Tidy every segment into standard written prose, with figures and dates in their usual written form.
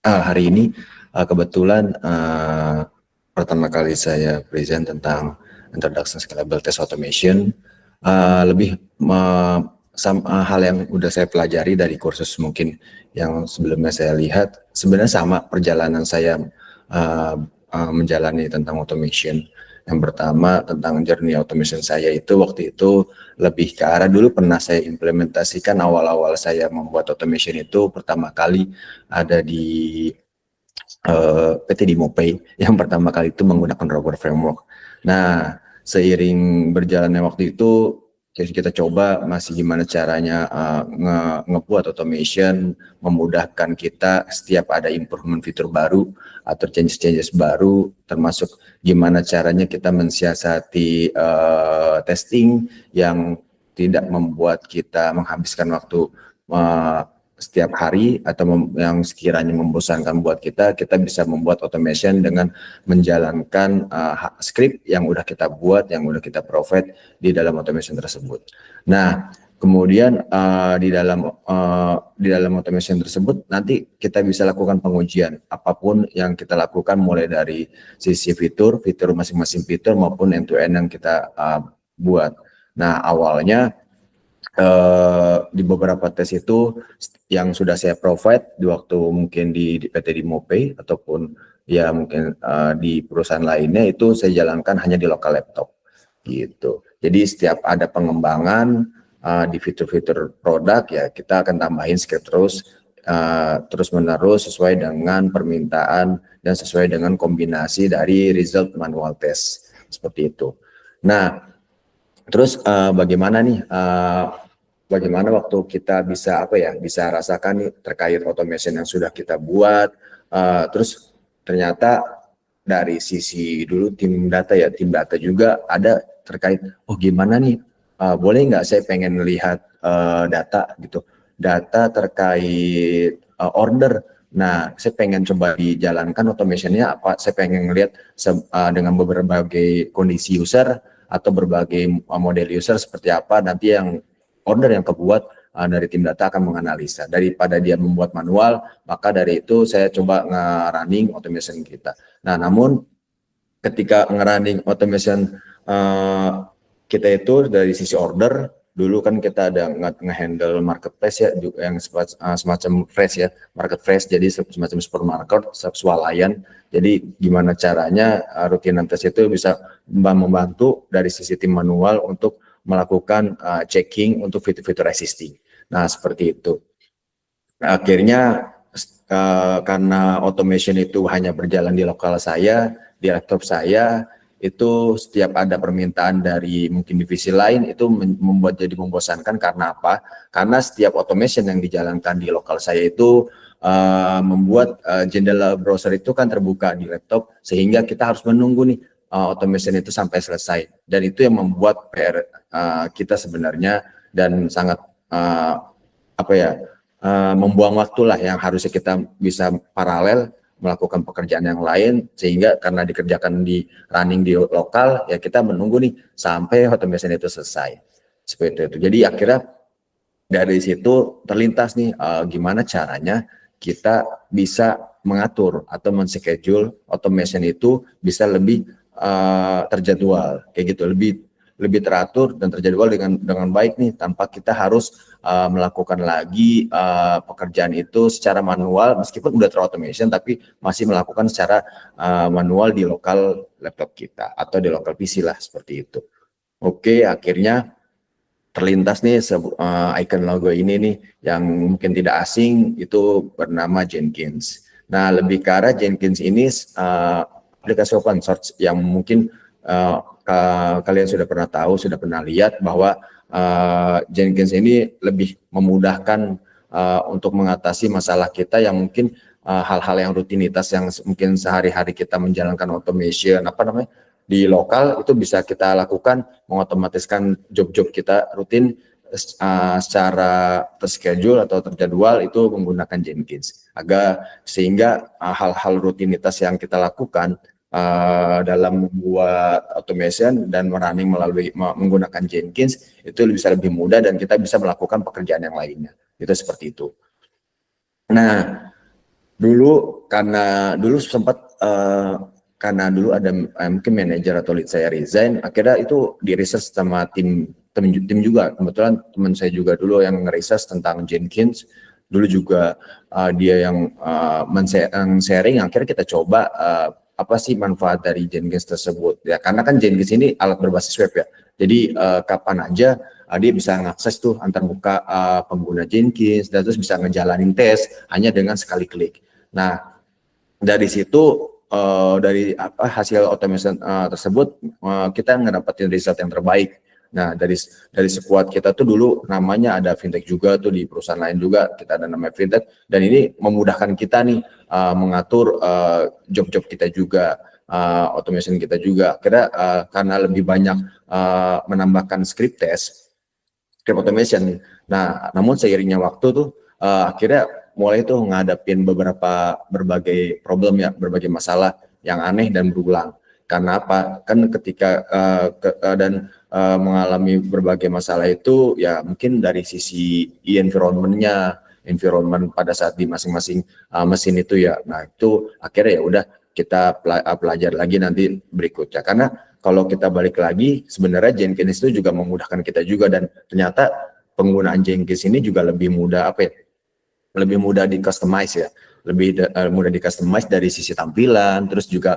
Hari ini kebetulan pertama kali saya present tentang Introduction Scalable Test Automation. Lebih hal yang udah saya pelajari dari kursus mungkin yang sebelumnya saya lihat, sebenarnya sama perjalanan saya menjalani tentang automation. Yang pertama tentang journey automation saya itu waktu itu lebih ke arah dulu pernah saya implementasikan awal-awal saya membuat automation itu pertama kali ada di PT Dimopay yang pertama kali itu menggunakan Robot Framework. Nah, seiring berjalannya waktu itu kita coba masih gimana caranya ngebuat automation memudahkan kita setiap ada improvement fitur baru atau changes baru, termasuk gimana caranya kita mensiasati testing yang tidak membuat kita menghabiskan waktu setiap hari atau yang sekiranya membosankan buat kita bisa membuat automation dengan menjalankan script yang udah kita buat, yang udah kita provide di dalam automation tersebut. Nah, kemudian di dalam automation tersebut nanti kita bisa lakukan pengujian apapun yang kita lakukan, mulai dari sisi fitur masing-masing fitur maupun end-to-end yang kita buat. Nah, awalnya di beberapa tes itu yang sudah saya provide di waktu mungkin di PT Dimopay ataupun ya mungkin di perusahaan lainnya itu saya jalankan hanya di lokal laptop gitu. Jadi setiap ada pengembangan di fitur-fitur produk ya kita akan tambahin script terus menerus sesuai dengan permintaan dan sesuai dengan kombinasi dari result manual test seperti itu. Nah, terus bagaimana nih bagaimana waktu kita bisa bisa rasakan nih terkait automation yang sudah kita buat, terus ternyata dari sisi dulu tim data juga ada terkait, oh gimana nih, boleh nggak saya pengen melihat data gitu, data terkait order. Nah, saya pengen coba dijalankan automationnya apa, saya pengen ngelihat dengan berbagai kondisi user atau berbagai model user seperti apa nanti yang order yang kebuat dari tim data akan menganalisa. Daripada dia membuat manual, maka dari itu saya coba nge-running automation kita. Nah, namun ketika nge-running automation kita itu dari sisi order, dulu kan kita ada nge-handle marketplace ya, yang semacam fresh ya, market fresh, jadi semacam supermarket, swalayan. Jadi gimana caranya rutinitas itu bisa membantu dari sisi tim manual untuk melakukan checking untuk fitur-fitur existing. Nah, seperti itu. Akhirnya karena automation itu hanya berjalan di lokal saya, di laptop saya, itu setiap ada permintaan dari mungkin divisi lain itu membuat jadi membosankan. Karena apa? Karena setiap automation yang dijalankan di lokal saya itu membuat jendela browser itu kan terbuka di laptop, sehingga kita harus menunggu nih automation itu sampai selesai, dan itu yang membuat PR kita sebenarnya, dan sangat membuang waktu lah yang harusnya kita bisa paralel melakukan pekerjaan yang lain, sehingga karena dikerjakan di running di lokal ya kita menunggu nih sampai automation itu selesai seperti itu. Jadi akhirnya dari situ terlintas nih gimana caranya kita bisa mengatur atau men-schedule automation itu bisa lebih terjadwal kayak gitu, lebih teratur dan terjadwal dengan baik nih, tanpa kita harus melakukan lagi pekerjaan itu secara manual, meskipun udah terautomation tapi masih melakukan secara manual di lokal laptop kita atau di lokal PC lah seperti itu. Oke, akhirnya terlintas nih icon logo ini nih yang mungkin tidak asing, itu bernama Jenkins. Nah, lebih ke arah Jenkins ini aplikasi open source yang mungkin kalian sudah pernah tahu, sudah pernah lihat bahwa Jenkins ini lebih memudahkan untuk mengatasi masalah kita yang mungkin hal-hal yang rutinitas yang mungkin sehari-hari kita menjalankan automation di lokal itu bisa kita lakukan, mengotomatiskan job-job kita rutin secara terschedule atau terjadwal itu menggunakan Jenkins, sehingga hal-hal rutinitas yang kita lakukan dalam membuat automation dan running menggunakan Jenkins itu bisa lebih mudah dan kita bisa melakukan pekerjaan yang lainnya. Itu seperti itu. Nah, Dulu karena dulu sempat karena dulu ada mungkin manajer atau lead saya resign, akhirnya itu di research sama tim juga. Kebetulan teman saya juga dulu yang nge-research tentang Jenkins. Dulu juga dia yang sharing, akhirnya kita coba apa sih manfaat dari Jenkins tersebut. Ya karena kan Jenkins ini alat berbasis web ya. Jadi kapan aja dia bisa mengakses tuh antarmuka pengguna Jenkins dan terus bisa ngejalanin tes hanya dengan sekali klik. Nah, dari situ dari hasil automation tersebut kita ngedapetin result yang terbaik. Nah, dari squad kita tuh dulu namanya ada fintech juga tuh di perusahaan lain juga kita ada namanya fintech dan ini memudahkan kita nih mengatur job-job kita juga automation kita juga. Akhirnya karena lebih banyak menambahkan script automation. Nah, namun seiringnya waktu tuh akhirnya mulai tuh ngadapin berbagai problem ya, berbagai masalah yang aneh dan berulang. Karena apa? Kan ketika mengalami berbagai masalah itu ya mungkin dari sisi environment pada saat di masing-masing mesin itu ya. Nah, itu akhirnya ya udah kita pelajari lagi nanti berikutnya. Karena kalau kita balik lagi, sebenarnya Jenkins itu juga memudahkan kita juga dan ternyata penggunaan Jenkins ini juga lebih mudah lebih mudah di customize ya, lebih mudah di customize dari sisi tampilan, terus juga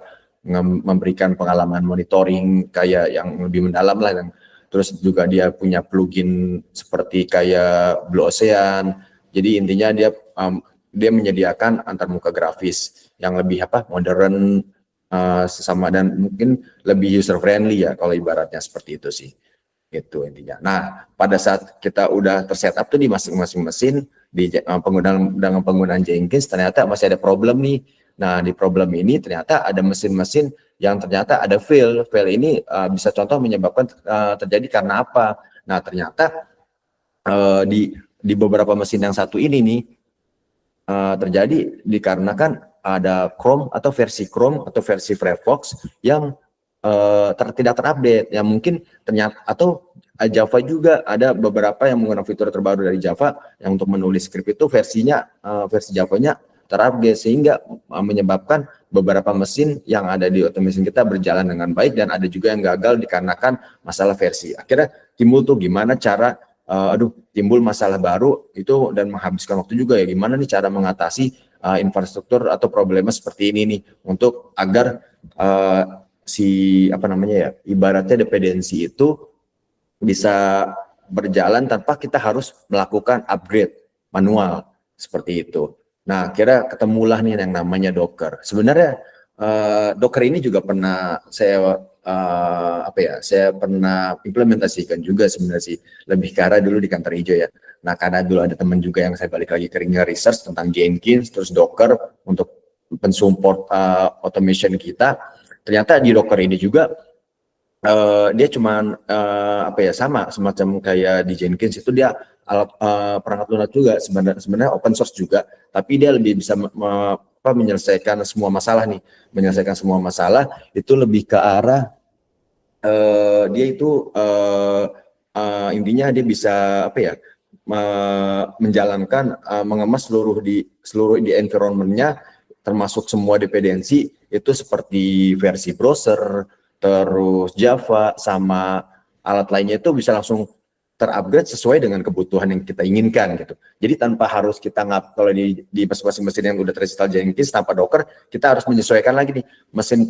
memberikan pengalaman monitoring kayak yang lebih mendalam lah, dan terus juga dia punya plugin seperti kayak Blue Ocean. Jadi intinya dia menyediakan antarmuka grafis yang lebih modern sesama dan mungkin lebih user friendly ya kalau ibaratnya seperti itu sih. Itu intinya. Nah, pada saat kita udah tersetup tuh di masing-masing mesin dengan penggunaan Jenkins ternyata masih ada problem nih. Nah, di problem ini ternyata ada mesin-mesin yang ternyata ada fail. Fail ini bisa contoh menyebabkan terjadi karena apa? Nah, ternyata di beberapa mesin yang satu ini nih terjadi dikarenakan ada Chrome atau versi Firefox yang tidak terupdate. Ya mungkin ternyata atau Java juga ada beberapa yang menggunakan fitur terbaru dari Java yang untuk menulis script itu versi Javanya terupdate sehingga menyebabkan beberapa mesin yang ada di automation kita berjalan dengan baik dan ada juga yang gagal dikarenakan masalah versi. Akhirnya timbul tuh gimana cara timbul masalah baru itu dan menghabiskan waktu juga ya, gimana nih cara mengatasi infrastruktur atau problemnya seperti ini nih untuk agar ibaratnya dependensi itu bisa berjalan tanpa kita harus melakukan upgrade manual seperti itu. Nah, kira ketemulah nih yang namanya Docker. Sebenarnya Docker ini juga pernah saya pernah implementasikan juga sebenarnya sih, lebih ke arah dulu di kantor hijau ya. Nah, karena dulu ada teman juga yang saya balik lagi ke research tentang Jenkins terus Docker untuk pensupport automation kita. Ternyata di Docker ini juga dia cuman sama semacam kayak di Jenkins itu dia alat perangkat lunak juga, sebenarnya open source juga, tapi dia lebih bisa menyelesaikan semua masalah nih. Menyelesaikan semua masalah itu lebih ke arah dia itu intinya dia bisa menjalankan mengemas seluruh di environment-nya termasuk semua dependensi itu seperti versi browser, terus Java sama alat lainnya itu bisa langsung terupgrade sesuai dengan kebutuhan yang kita inginkan gitu. Jadi tanpa harus kita kalau di masing-masing mesin yang udah terinstall Jenkins tanpa Docker, kita harus menyesuaikan lagi nih mesin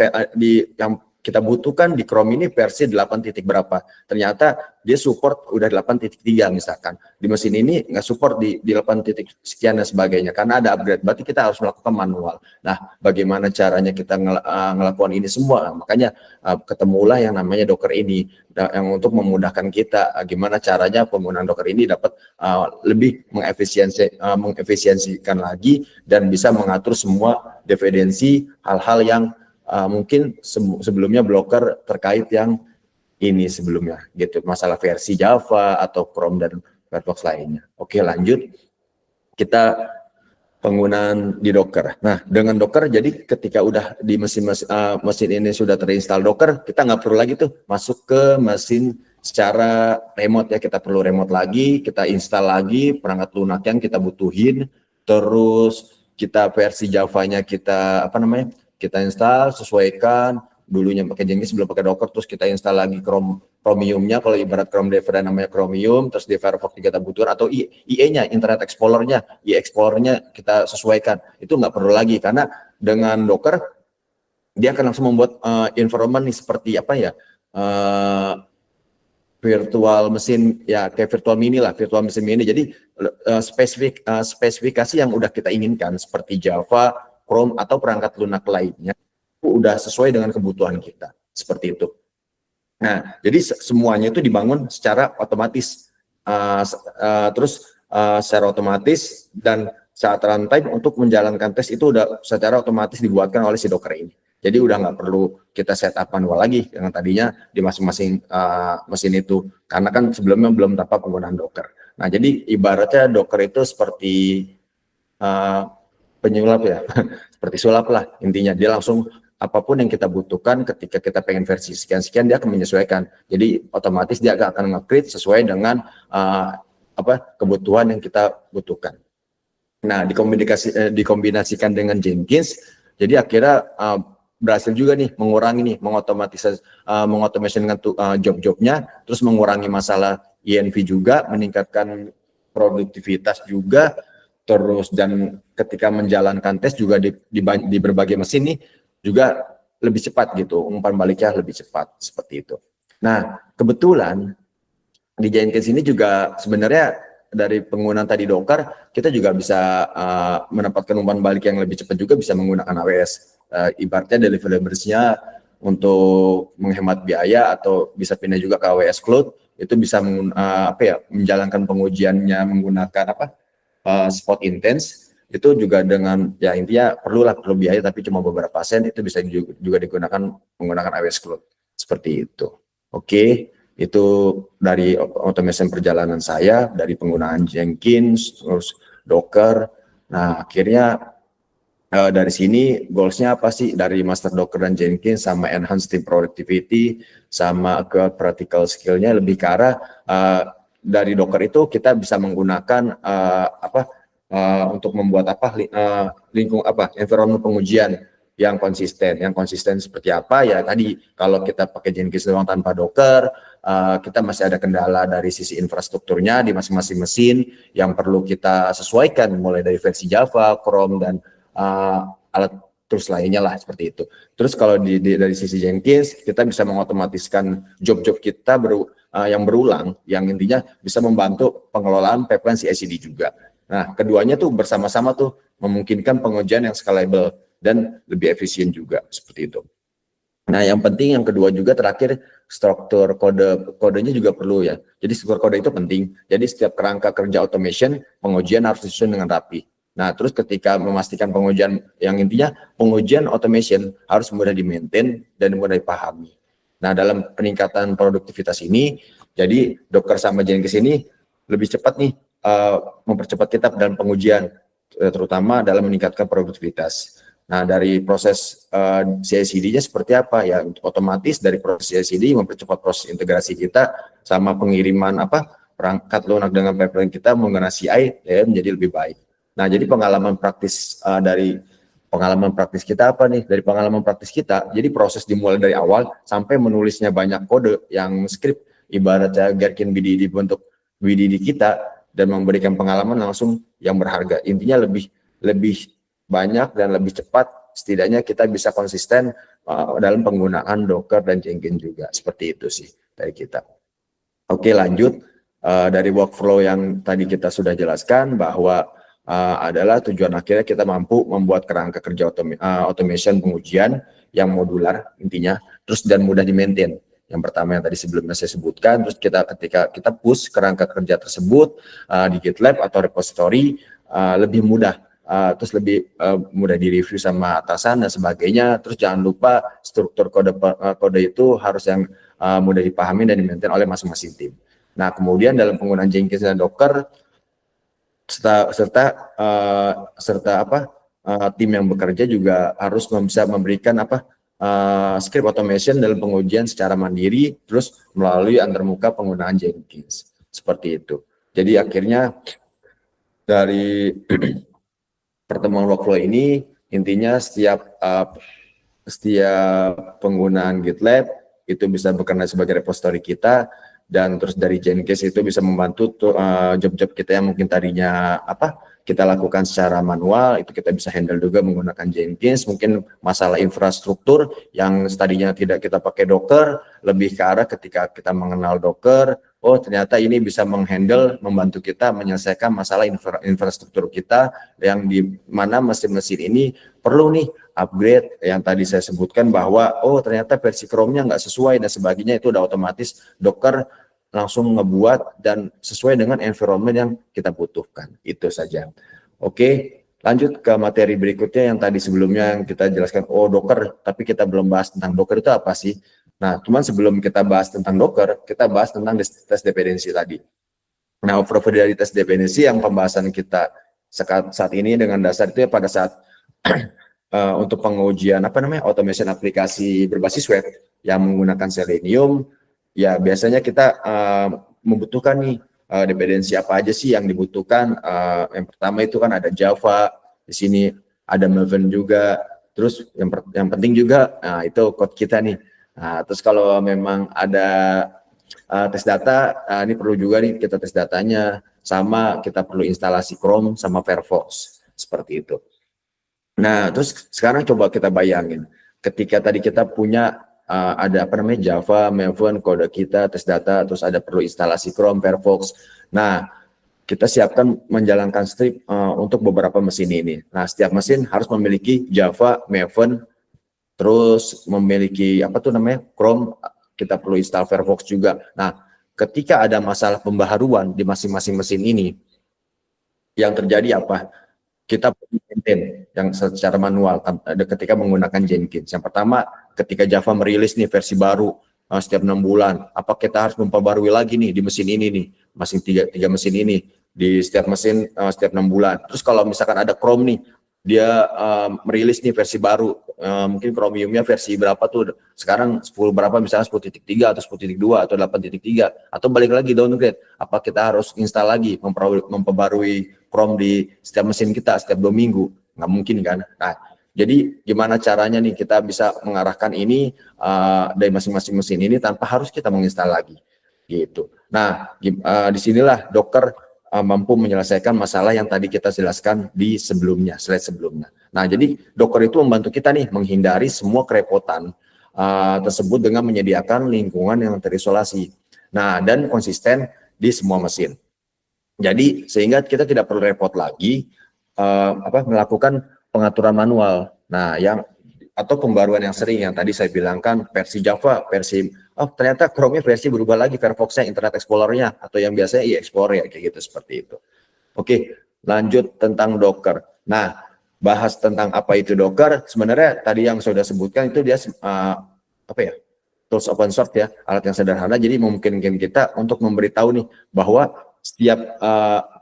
yang kita butuhkan di Chrome ini versi 8 titik berapa. Ternyata dia support udah 8.3 misalkan. Di mesin ini nggak support di 8 titik sekian dan sebagainya karena ada upgrade. Berarti kita harus melakukan manual. Nah, bagaimana caranya kita ngelakukan ini semua? Nah, makanya ketemulah yang namanya Docker ini yang untuk memudahkan kita gimana caranya penggunaan Docker ini dapat lebih mengefisiensikan lagi dan bisa mengatur semua dependensi hal-hal yang mungkin sebelumnya blocker terkait yang ini sebelumnya gitu, masalah versi Java atau Chrome dan Firefox lainnya. Oke, lanjut kita penggunaan di Docker. Nah, dengan Docker jadi ketika udah di mesin ini sudah terinstall Docker, kita nggak perlu lagi tuh masuk ke mesin secara remote ya, kita perlu remote lagi, kita install lagi perangkat lunak yang kita butuhin, terus kita versi Java-nya kita apa namanya, kita install, sesuaikan dulunya pakai Jenkins sebelum pakai Docker, terus kita install lagi Chromium-nya, kalau ibarat Chrome Developer namanya Chromium, terus di Firefox kita butuh, atau IE-nya, Internet Explorer-nya, Explorer-nya kita sesuaikan. Itu nggak perlu lagi, karena dengan Docker dia akan langsung membuat environment nih seperti apa ya, virtual mesin ya, kayak virtual mini lah, virtual mesin mini. Jadi spesifikasi yang udah kita inginkan seperti Java, Chrome atau perangkat lunak lainnya itu udah sesuai dengan kebutuhan kita, seperti itu. Nah, jadi semuanya itu dibangun secara otomatis, secara otomatis, dan saat runtime untuk menjalankan tes itu udah secara otomatis dibuatkan oleh si Docker ini. Jadi udah nggak perlu kita setup manual lagi yang tadinya di masing-masing mesin itu, karena kan sebelumnya belum dapat penggunaan Docker. Nah, jadi ibaratnya Docker itu seperti penyulap ya, seperti sulap lah intinya. Dia langsung apapun yang kita butuhkan ketika kita pengen versi sekian-sekian, dia akan menyesuaikan. Jadi otomatis dia akan nge-create sesuai dengan kebutuhan yang kita butuhkan. Nah, dikombinasikan dengan Jenkins, jadi akhirnya berhasil juga nih mengurangi nih, mengotomasi dengan job-jobnya, terus mengurangi masalah INV juga, meningkatkan produktivitas juga, terus dan ketika menjalankan tes juga di berbagai mesin nih juga lebih cepat gitu, umpan baliknya lebih cepat seperti itu. Nah, kebetulan di Jenkins ini juga sebenarnya dari penggunaan tadi Docker, kita juga bisa mendapatkan umpan balik yang lebih cepat juga bisa menggunakan AWS. Ibaratnya deliverables-nya untuk menghemat biaya atau bisa pindah juga ke AWS Cloud, itu bisa menjalankan pengujiannya menggunakan spot intense, itu juga dengan ya intinya perlu biaya, tapi cuma beberapa persen, itu bisa juga digunakan menggunakan AWS Cloud seperti itu. Oke. Itu dari automation perjalanan saya, dari penggunaan Jenkins, terus Docker. Nah, akhirnya dari sini goalsnya apa sih dari master Docker dan Jenkins sama enhance team productivity sama ke practical skill-nya lebih ke arah dari Docker itu kita bisa menggunakan untuk membuat environment pengujian yang konsisten seperti apa ya tadi. Kalau kita pakai Jenkins doang tanpa Docker, kita masih ada kendala dari sisi infrastrukturnya di masing-masing mesin yang perlu kita sesuaikan, mulai dari versi Java, Chrome, dan alat tools lainnya lah seperti itu. Terus kalau dari sisi Jenkins, kita bisa mengotomatiskan job-job kita yang berulang, yang intinya bisa membantu pengelolaan pipeline CI/CD juga. Nah, keduanya tuh bersama-sama tuh memungkinkan pengujian yang scalable dan lebih efisien juga seperti itu. Nah, yang penting yang kedua juga terakhir, struktur kodenya juga perlu ya. Jadi struktur kode itu penting. Jadi setiap kerangka kerja automation, pengujian harus disusun dengan rapi. Nah, terus ketika memastikan pengujian, yang intinya pengujian automation harus mudah di-maintain dan mudah dipahami. Nah, dalam peningkatan produktivitas ini, jadi Docker sama Jenkins ini lebih cepat nih mempercepat kita dalam pengujian, terutama dalam meningkatkan produktivitas. Nah, dari proses CI/CD-nya seperti apa ya? Otomatis dari proses CI/CD mempercepat proses integrasi kita sama pengiriman perangkat lunak dengan pipeline kita menggunakan CI ya menjadi lebih baik. Nah, jadi pengalaman praktis kita apa nih? Dari pengalaman praktis kita, jadi proses dimulai dari awal sampai menulisnya banyak kode yang script, ibaratnya Gherkin BDD bentuk BDD kita, dan memberikan pengalaman langsung yang berharga. Intinya lebih banyak dan lebih cepat, setidaknya kita bisa konsisten dalam penggunaan Docker dan Jenkins juga. Seperti itu sih dari kita. Oke, lanjut. Dari workflow yang tadi kita sudah jelaskan bahwa adalah tujuan akhirnya kita mampu membuat kerangka kerja automation pengujian yang modular intinya, terus dan mudah di-maintain. Yang pertama yang tadi sebelumnya saya sebutkan, terus ketika kita push kerangka kerja tersebut di GitLab atau repository lebih mudah, terus lebih mudah direview sama atasan dan sebagainya. Terus jangan lupa struktur kode itu harus yang mudah dipahami dan di-maintain oleh masing-masing tim. Nah, kemudian dalam penggunaan Jenkins dan Docker serta tim yang bekerja juga harus bisa memberikan script automation dalam pengujian secara mandiri, terus melalui antarmuka penggunaan Jenkins seperti itu. Jadi akhirnya dari pertemuan workflow ini intinya setiap penggunaan GitLab itu bisa bekerja sebagai repository kita, dan terus dari Jenkins itu bisa membantu job-job kita yang mungkin tadinya kita lakukan secara manual, itu kita bisa handle juga menggunakan Jenkins. Mungkin masalah infrastruktur yang tadinya tidak kita pakai Docker, lebih ke arah ketika kita mengenal Docker, oh ternyata ini bisa membantu kita menyelesaikan masalah infrastruktur kita, yang di mana mesin-mesin ini perlu nih upgrade yang tadi saya sebutkan, bahwa oh ternyata versi Chrome-nya nggak sesuai dan sebagainya, itu udah otomatis Docker langsung ngebuat dan sesuai dengan environment yang kita butuhkan. Itu saja. Oke, lanjut ke materi berikutnya yang tadi sebelumnya yang kita jelaskan, oh Docker, tapi kita belum bahas tentang Docker itu apa sih. Nah, cuman sebelum kita bahas tentang Docker, kita bahas tentang tes dependensi tadi. Nah, overview dari tes dependensi yang pembahasan kita saat ini dengan dasar itu ya pada saat untuk pengujian automation aplikasi berbasis web yang menggunakan Selenium, ya biasanya kita membutuhkan nih dependensi apa aja sih yang dibutuhkan. Yang pertama itu kan ada Java, di sini ada Maven juga, terus yang penting juga itu code kita nih. Nah, terus kalau memang ada tes data, ini perlu juga nih kita tes datanya, sama kita perlu instalasi Chrome sama Firefox, seperti itu. Nah, terus sekarang coba kita bayangin, ketika tadi kita punya ada Java, Maven, kode kita, tes data, terus ada perlu instalasi Chrome, Firefox. Nah, kita siapkan menjalankan script untuk beberapa mesin ini. Nah, setiap mesin harus memiliki Java, Maven, terus memiliki Chrome, kita perlu install Firefox juga. Nah, ketika ada masalah pembaharuan di masing-masing mesin ini, yang terjadi apa? Kita maintain yang secara manual ketika menggunakan Jenkins. Yang pertama, ketika Java merilis nih versi baru setiap 6 bulan, apa kita harus memperbarui lagi nih di mesin ini nih, masing tiga mesin ini di setiap mesin setiap 6 bulan. Terus kalau misalkan ada Chrome nih, dia merilis nih versi baru, mungkin Chromium-nya versi berapa tuh sekarang, 10 berapa, misalnya 10.3 atau 10.2 atau 8.3, atau balik lagi downgrade, apa kita harus install lagi, memperbarui Chrome di setiap mesin kita setiap 2 minggu? Nggak mungkin kan. Nah, jadi gimana caranya nih kita bisa mengarahkan ini dari masing-masing mesin ini tanpa harus kita menginstal lagi gitu. Nah, disinilah Docker mampu menyelesaikan masalah yang tadi kita jelaskan di slide sebelumnya. Nah, jadi Docker itu membantu kita nih menghindari semua kerepotan tersebut dengan menyediakan lingkungan yang terisolasi. Nah, dan konsisten di semua mesin. Jadi sehingga kita tidak perlu repot lagi melakukan pengaturan manual. Nah, atau pembaruan yang sering yang tadi saya bilangkan, versi Java, ternyata Chrome-nya versi berubah lagi, Firefox-nya, Internet Explorer-nya, atau yang biasanya e-Explorer ya, kayak gitu, seperti itu. Oke, lanjut tentang Docker. Nah, bahas tentang apa itu Docker, sebenarnya tadi yang sudah sebutkan itu dia tools open source ya, alat yang sederhana, jadi memungkinkan kita untuk memberitahu nih bahwa setiap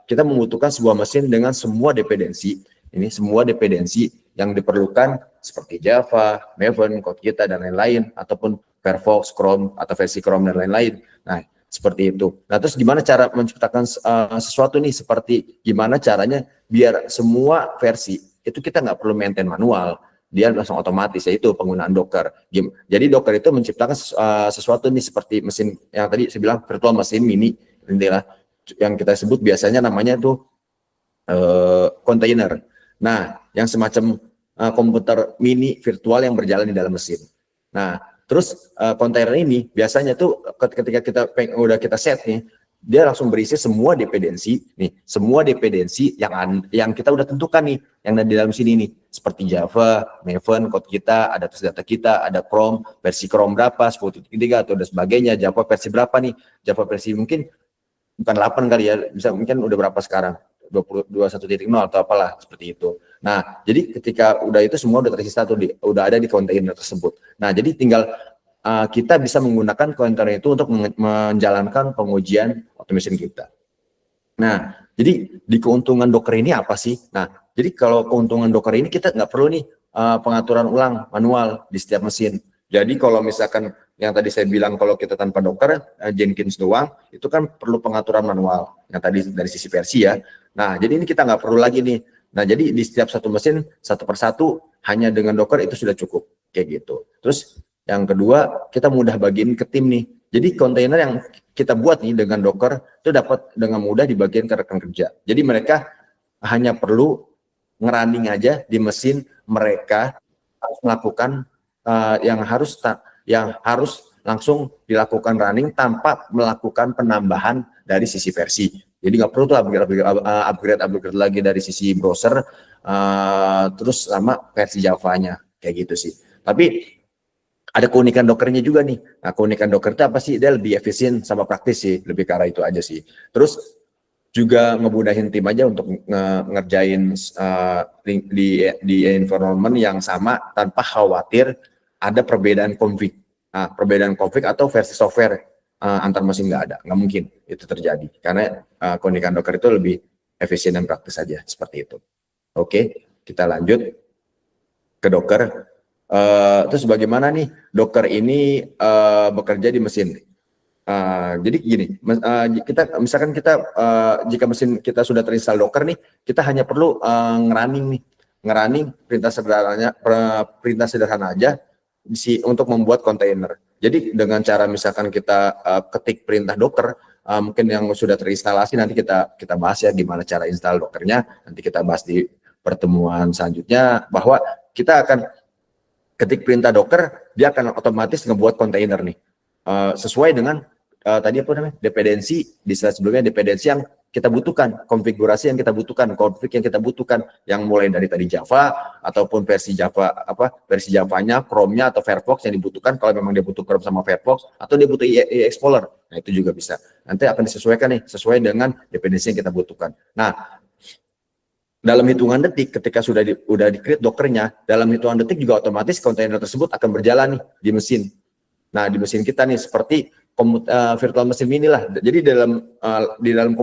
kita membutuhkan sebuah mesin dengan semua dependensi, yang diperlukan seperti Java, Maven, code kita, dan lain-lain, ataupun Firefox, Chrome, atau versi Chrome, dan lain-lain. Nah, seperti itu. Nah, terus gimana cara menciptakan sesuatu nih, seperti gimana caranya biar semua versi, itu kita nggak perlu maintain manual, dia langsung otomatis, yaitu penggunaan Docker. Jadi Docker itu menciptakan sesuatu nih, seperti mesin yang tadi saya bilang, virtual machine mini, intinya yang kita sebut biasanya namanya tuh kontainer. Nah, yang semacam komputer mini virtual yang berjalan di dalam mesin. Nah, terus kontainer ini biasanya tuh ketika kita set nih, dia langsung berisi semua dependensi yang kita udah tentukan nih, yang ada di dalam sini nih, seperti Java, Maven, code kita, ada tes data kita, ada Chrome, versi Chrome berapa, 10.3 atau dan sebagainya, Java versi berapa nih, Java versi mungkin bukan 8 kali ya, bisa mungkin udah berapa sekarang, 21.0 atau apalah seperti itu. Nah, jadi ketika udah itu semua udah tersisa tuh, udah ada di kontainer tersebut. Nah, jadi tinggal kita bisa menggunakan kontainer itu untuk menjalankan pengujian automation kita. Nah, jadi di keuntungan Docker ini apa sih? Nah, jadi kalau keuntungan Docker ini kita nggak perlu nih pengaturan ulang manual di setiap mesin. Jadi kalau misalkan yang tadi saya bilang kalau kita tanpa Docker, Jenkins doang, itu kan perlu pengaturan manual. Yang tadi dari sisi versi ya. Nah, jadi ini kita nggak perlu lagi nih Nah, jadi di setiap satu mesin satu persatu hanya dengan Docker itu sudah cukup kayak gitu. Terus yang kedua, kita mudah bagiin ke tim nih. Jadi kontainer yang kita buat nih dengan Docker itu dapat dengan mudah dibagiin ke rekan kerja. Jadi mereka hanya perlu ngerunning aja di mesin mereka, harus melakukan yang harus langsung dilakukan running tanpa melakukan penambahan dari sisi versi. Jadi nggak perlu tuh upgrade lagi dari sisi browser, terus sama versi Java-nya kayak gitu sih. Tapi ada keunikan Dockernya juga nih. Nah, keunikan Docker itu apa sih? Dia lebih efisien sama praktis sih, lebih ke arah itu aja sih. Terus juga ngemudahin tim aja untuk ngerjain di environment yang sama tanpa khawatir ada perbedaan config. Nah, perbedaan config atau versi software antar mesin nggak mungkin itu terjadi karena keunikan Docker itu lebih efisien dan praktis saja seperti itu. Oke, kita lanjut ke Docker. Terus bagaimana nih Docker ini bekerja di mesin? Jadi gini, misalkan kita jika mesin kita sudah terinstall Docker nih, kita hanya perlu ngerunning perintah sederhana aja untuk membuat kontainer. Jadi dengan cara misalkan kita ketik perintah Docker, mungkin yang sudah terinstalasi nanti kita bahas ya gimana cara install Dockernya. Nanti kita bahas di pertemuan selanjutnya bahwa kita akan ketik perintah Docker, dia akan otomatis ngebuat kontainer nih sesuai dengan tadi apa namanya dependensi di slide sebelumnya, dependensi yang kita butuhkan, konfigurasi yang kita butuhkan, config yang kita butuhkan, yang mulai dari tadi Java ataupun versi Javanya, Chrome-nya atau Firefox yang dibutuhkan kalau memang dia butuh Chrome sama Firefox atau dia butuh IE Explorer. Nah, itu juga bisa. Nanti akan disesuaikan nih sesuai dengan dependensi yang kita butuhkan. Nah, dalam hitungan detik ketika sudah di-create Dockernya, dalam hitungan detik juga otomatis kontainer tersebut akan berjalan nih di mesin. Nah, di mesin kita nih seperti virtual mesin mini lah. Jadi di dalam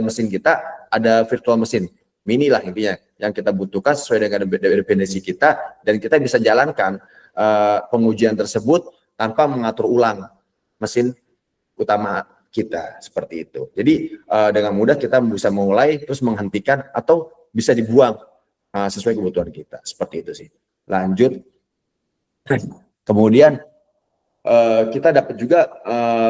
mesin kita ada virtual mesin mini lah intinya yang kita butuhkan sesuai dengan dependensi kita, dan kita bisa jalankan pengujian tersebut tanpa mengatur ulang mesin utama kita seperti itu. Jadi dengan mudah kita bisa mulai terus menghentikan atau bisa dibuang sesuai kebutuhan kita. Seperti itu sih. Lanjut. Kemudian kita dapat juga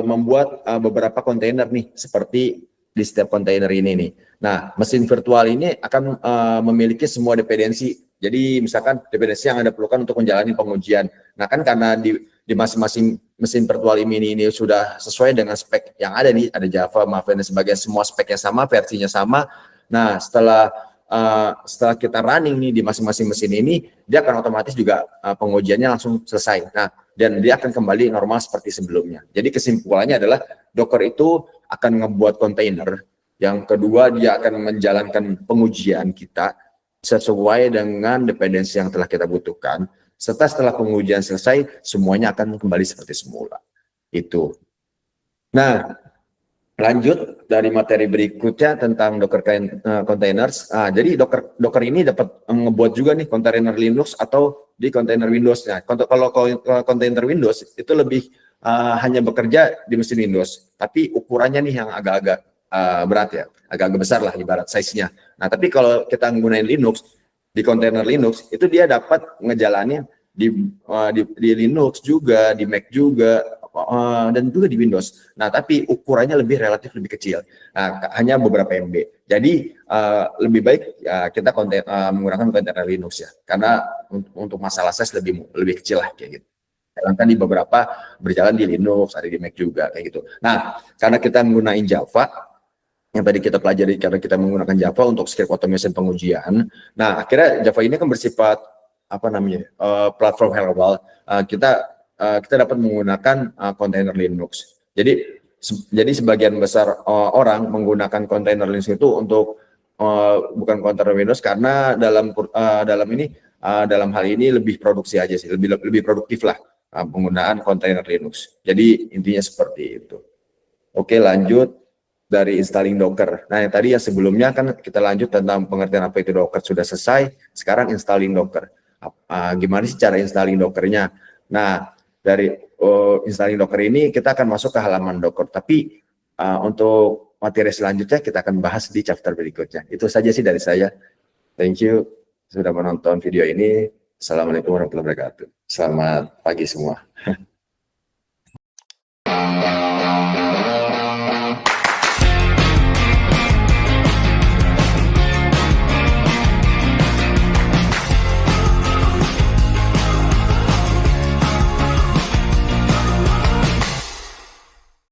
membuat beberapa kontainer nih, seperti di setiap kontainer ini nih. Nah, mesin virtual ini akan memiliki semua dependensi. Jadi misalkan dependensi yang Anda perlukan untuk menjalani pengujian. Nah, kan karena di masing-masing mesin virtual ini sudah sesuai dengan spek yang ada nih, ada Java, Maven dan sebagainya, semua speknya sama, versinya sama. Nah, setelah kita running nih di masing-masing mesin ini, dia akan otomatis juga pengujiannya langsung selesai. Nah, dan dia akan kembali normal seperti sebelumnya. Jadi kesimpulannya adalah Docker itu akan ngebuat kontainer. Yang kedua, dia akan menjalankan pengujian kita sesuai dengan dependensi yang telah kita butuhkan. Setelah pengujian selesai, semuanya akan kembali seperti semula. Itu. Nah, lanjut dari materi berikutnya tentang Docker containers. Jadi Docker ini dapat ngebuat juga nih kontainer Linux atau di kontainer Windows. Nah, kalau kontainer Windows itu lebih hanya bekerja di mesin Windows, tapi ukurannya nih yang agak-agak berat ya, agak-agak besar lah ibarat size-nya. Nah, tapi kalau kita menggunakan Linux, di kontainer Linux itu dia dapat ngejalanin di Linux juga, di Mac juga, dan juga di Windows. Nah, tapi ukurannya relatif lebih kecil. Nah, hanya beberapa MB. Jadi lebih baik kita menggunakan kontainer Linux ya, karena untuk masalah size lebih kecil lah kayak gitu. Sedangkan di beberapa berjalan di Linux, ada di Mac juga kayak gitu. Nah, karena kita menggunakan Java, yang tadi kita pelajari karena kita menggunakan Java untuk script automation pengujian. Nah, akhirnya Java ini kan bersifat platform global. Kita dapat menggunakan kontainer Linux. Jadi sebagian besar orang menggunakan kontainer Linux itu untuk bukan kontainer Windows karena dalam hal ini lebih produksi aja sih, lebih produktif lah penggunaan kontainer Linux. Jadi intinya seperti itu. Oke, lanjut dari installing Docker. Nah, yang tadi yang sebelumnya kan kita lanjut tentang pengertian apa itu Docker sudah selesai. Sekarang installing Docker. Gimana sih cara installing Dockernya? Nah, dari installing Docker ini kita akan masuk ke halaman Docker. Tapi untuk materi selanjutnya kita akan bahas di chapter berikutnya. Itu saja sih dari saya. Thank you sudah menonton video ini. Assalamualaikum warahmatullahi wabarakatuh. Selamat pagi semua.